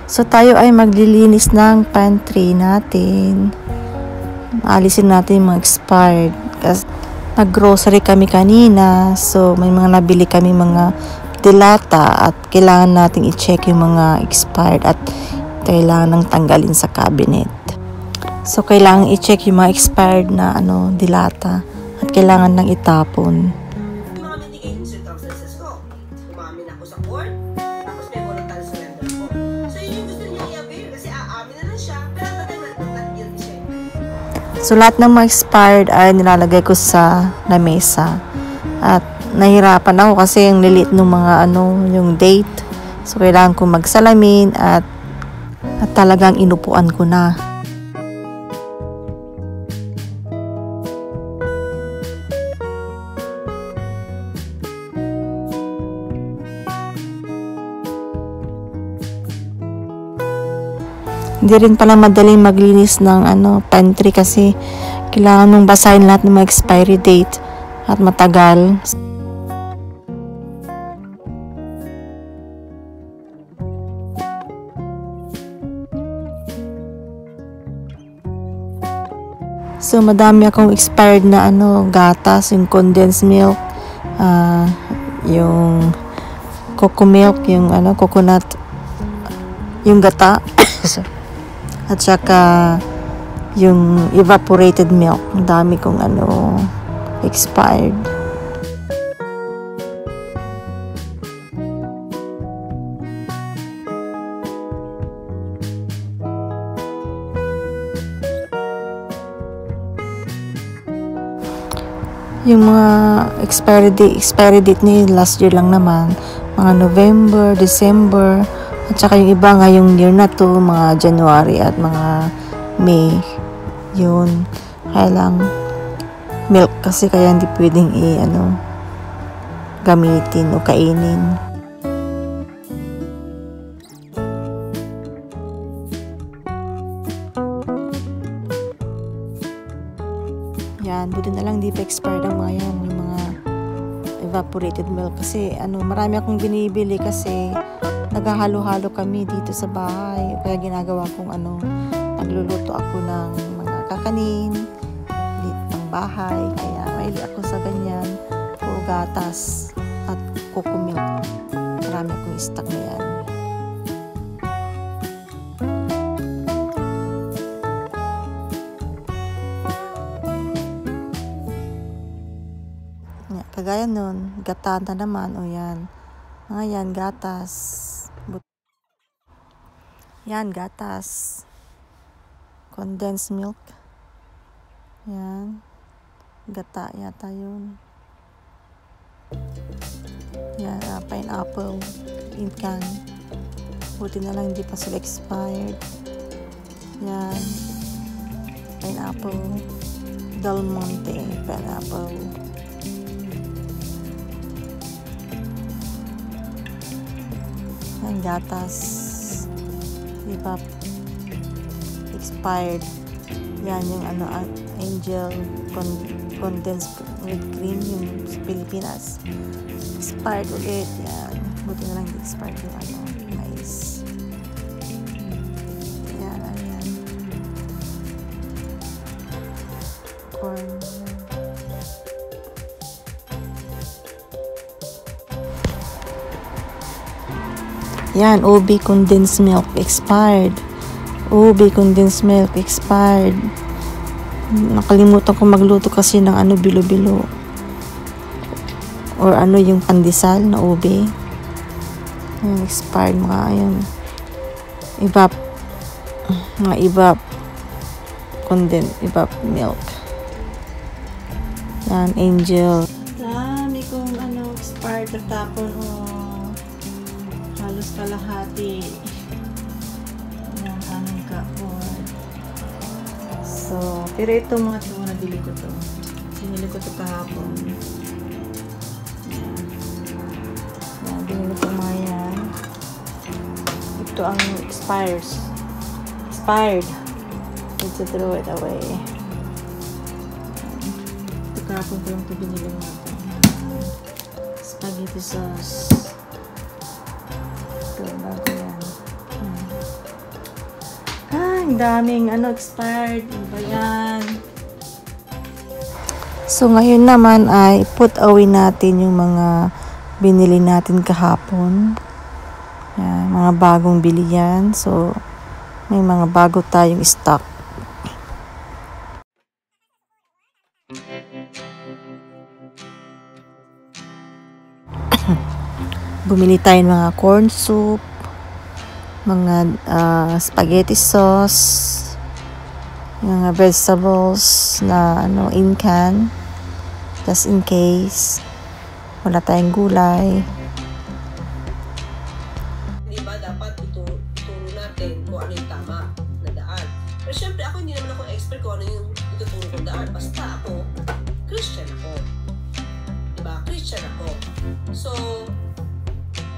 So tayo ay maglilinis ng pantry natin. Alisin natin yung mga expired. Kasi nag-grocery kami kanina. So may mga nabili kami mga dilata at kailangan nating i-check yung mga expired at kailangan nang tanggalin sa cabinet. So kailangan i-check yung mga expired na dilata at kailangan nang itapon. So lahat ng mga expired ay nilalagay ko sa lamesa. At nahirapan ako kasi yung lilit ng mga yung date. So kailangan ko magsalamin at talagang inupuan ko na. Hindi rin pala madaling maglinis ng pantry kasi kailangan mong basahin lahat ng mga expiry date at matagal. So madami akong expired na gatas, yung condensed milk, yung cocoa milk, yung coconut, yung gata. At saka yung evaporated milk. Ang dami kong expired. Yung mga expiry date niya last year lang naman. Mga November, December. At saka yung iba ngayong year na to, mga January at mga May. Yun. Kaya lang milk kasi kaya hindi pwedeng gamitin o kainin. Yan, buti na lang di pa expired ang mga yan, yung mga evaporated milk kasi marami akong binibili kasi naghahalo-halo kami dito sa bahay. Kaya ginagawa kong nagluluto ako ng mga kakanin dito ng bahay. Kaya mahilig ako sa ganyan. Puro gatas at cocoa milk. Marami akong stock na yan. Kagaya nun, gata na naman. O yan. Mga yan, gatas. Yan, gatas. Condensed milk. Yan. Gata yata yun. Yan, pineapple. In can. Buti na lang hindi pa sila expired. Yan. Pineapple. Del Monte. Pineapple. Yan, gatas. Diba? Expired. Yan, yung Angel condensed with cream, yung Pilipinas. Expired ulit. Yan. Buti na lang expired yung nice. Yan, ayan. Corn. Yan, OB condensed milk expired. OB condensed milk expired. Nakalimutan ko magluto kasi ng bilo-bilo. Or yung pandesal na OB. Yan, expired mga ayun. Mga evap milk. Yan, Angel. Dami kong expired na tapon halos kalahati ng aming kapon. So, pero ito mga ito, nabili ko to. Sinili ko to kahapon. Yan, binili ko mga yan. Ito ang expired. Need to throw it away. Ito kahapon ko yung ito binili mga ito. Spaghetti sauce. Ito, bago yan. Ang daming expired. Ano ba yan? So, ngayon naman ay put away natin yung mga binili natin kahapon. Yan, mga bagong bili yan. So, may mga bago tayong stock. Bumili tayo ng mga corn soup, mga spaghetti sauce, mga vegetables na in can, just in case wala tayong gulay. Diba dapat ituro natin kung ano yung tama na daan. Pero syempre ako hindi naman ako expert kung ano yung ituturo kong daan. Basta ako, Christian ako. Diba? Christian ako. So,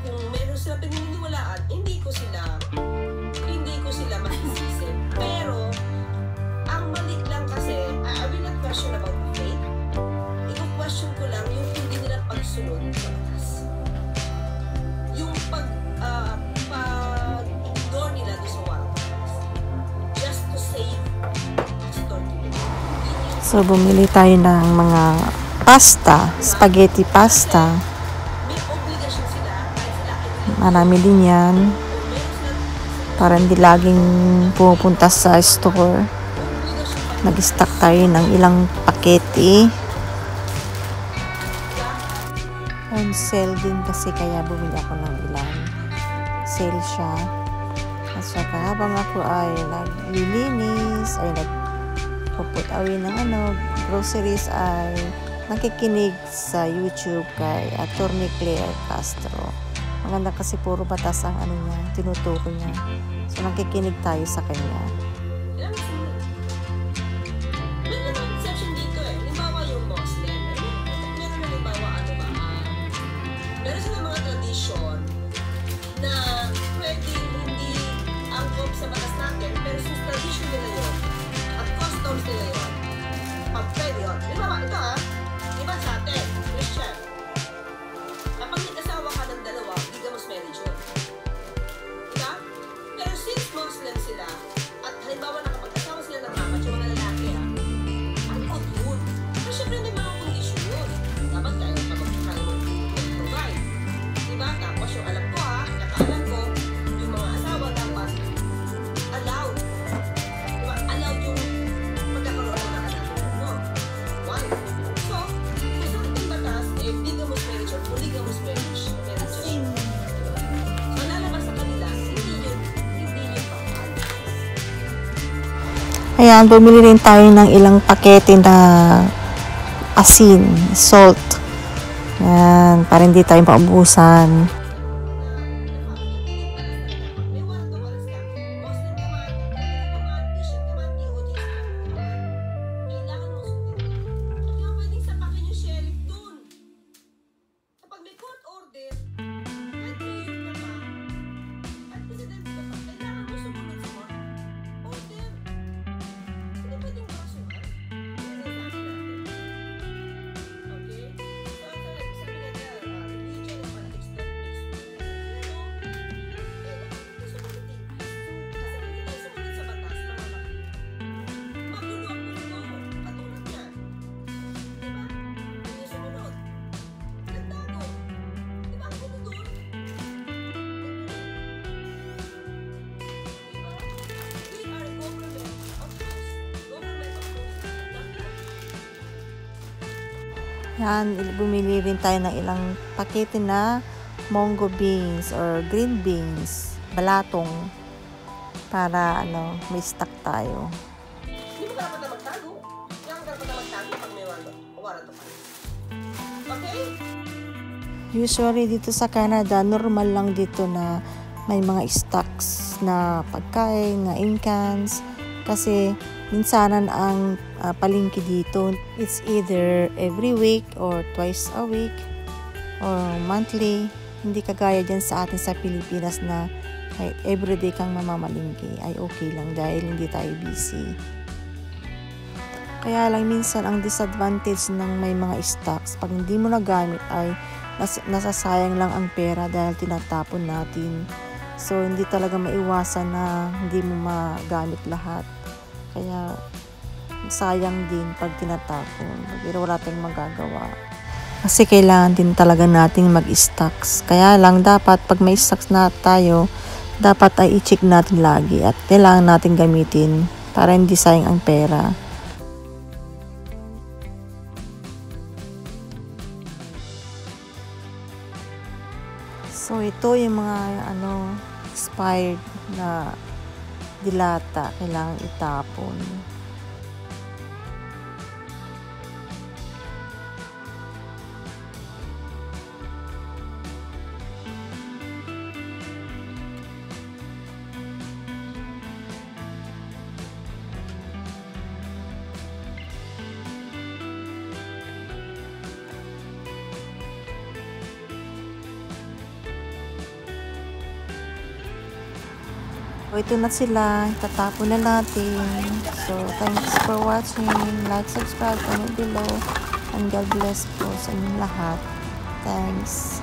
kung meron sila pininiwalaan, hindi ko sila masisisi. Pero, ang mali lang kasi, I will not question about the faith. I-question ko lang yung hindi nila pagsunod sa batas. Yung pag-ignore nila doon sa wildfires. Just to save the story. So, bumili tayo ng mga pasta, spaghetti pasta. May obligasyon sila. Marami din yan. Para hindi laging pumupunta sa store. Nag-stock tayo ng ilang pakete. On sale din kasi kaya bumili ako ng ilang. Sale siya. At saka habang ako ay naglilinis, ay nagpuput away ng groceries, ay nakikinig sa YouTube kay Attorney Claire Castro. Maganda kasi puro batas ang niya, tinutuko niya. So nakikinig tayo sa kanya. May naman exception dito eh. Halimbawa yung Muslim. Meron halimbawa meron silang mga tradisyon na pwedeng hindi angkop sa batas natin, pero since tradition nila yun at customs nila yun, pwede yun. Halimbawa, ito diba sa atin, Christian, kapag nag-asawa ka ng dalawa, bigamous marriage yun. Diba? Pero since Muslim sila, at halimbawa nakapag-asawa sila ng mama, yung mga lalaki ang good yun. Pero syempre may mga kondisyon yun. Dapat kayo kapag-kayo mag-provide. Diba? Tapos yung alam ko nakaalam ko, yung mga asawa dapat allowed. Diba? Allowed yung pagkakaroon ng mga anak mo. One. So, kung sa ating batas, bigamous marriage or polygamous marriage, meron siya. So, lalabas sa kanila, hindi yun bawal. Ayan, bumili rin tayo ng ilang pakete na asin, salt. Ayan, para hindi tayo maubusan. May warto ka rin siya. Muslim ka man, Christian ka man, DOJ ka. Kailangan mo sundin. At di ba pwedeng sapakin yung sheriff dun? Kapag may court order, kahit mayor ka pa, at president ka pa, kailangan mo sumunod sa court order. Hindi pwedeng makasuhan. Hindi sinasabi natin. Okay? So, sabi nga religion and politics don't mix. Pero, kailangan sumunod din. Kasi kung hindi sumunod sa batas, magulo ang mundo. Katulad yan. Diba? Hindi sumunod. Nagtago. Diba ang gulo doon? Diba? We are government of those. Government of those. Yan, bumili rin tayo ng ilang pakete na mongo beans or green beans, balatong, para may stock tayo. Hindi mo dapat na magtago. Kaya ang dapat na magtago pag may warrant of arrest. Okay? Usually dito sa Canada, normal lang dito na may mga stocks na pagkain, na in cans, kasi minsanan ang palengke dito. It's either every week or twice a week or monthly. Hindi kagaya dyan sa atin sa Pilipinas na kahit everyday kang mamamalingki ay okay lang dahil hindi tayo busy. Kaya lang minsan ang disadvantage ng may mga stocks, pag hindi mo nagamit ay nasasayang lang ang pera dahil tinatapon natin So, hindi talaga maiwasan na hindi mo magamit lahat. Kaya, sayang din pag tinatapon. Pero wala tayong magagawa. Kasi kailangan din talaga nating mag-stocks. Kaya lang dapat pag may stocks na tayo, dapat ay i-check natin lagi at kailangan natin gamitin para hindi sayang ang pera. So ito yung mga expired na dilata, kailangan itapon. So, ito na sila. Tatapon na natin. So, thanks for watching. Like, subscribe, comment below. And God bless po sa inyong lahat. Thanks.